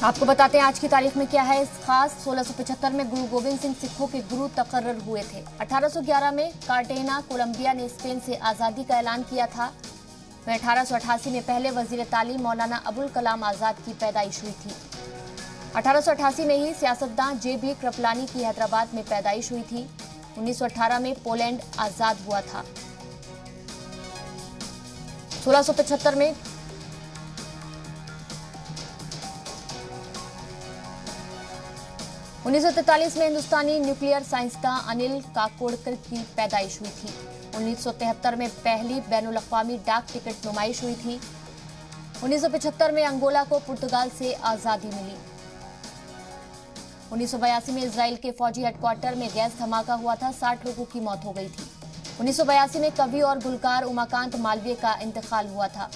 आपको बताते हैं आज की तारीख में क्या है इस खास। 1675 में गुरु गोविंद सिंह सिखों के गुरु तकर्रर हुए थे। 1811 में कार्टेना कोलंबिया ने स्पेन से आज़ादी का ऐलान किया था। वह 1888 में पहले वजीर तालीम मौलाना अबुल कलाम आज़ाद की पैदाइश हुई थी। 1888 में ही सियासतदान JB कृपलानी की हैदराबाद में पैदाइश हुई थी। 1918 में पोलैंड आज़ाद हुआ था। 1675 में 1943 में हिंदुस्तानी न्यूक्लियर साइंसदान अनिल काकोडकर की पैदाइश हुई थी। 1973 में पहली बैनुल-अक़वामी डाक टिकट नुमाइश हुई थी। 1975 में अंगोला को पुर्तगाल से आज़ादी मिली। 1982 में इजराइल के फौजी हेडक्वार्टर में गैस धमाका हुआ था। 60 लोगों की मौत हो गई थी। 1982 में कवि और गुलकार उमाकांत मालवीय का इंतकाल हुआ था।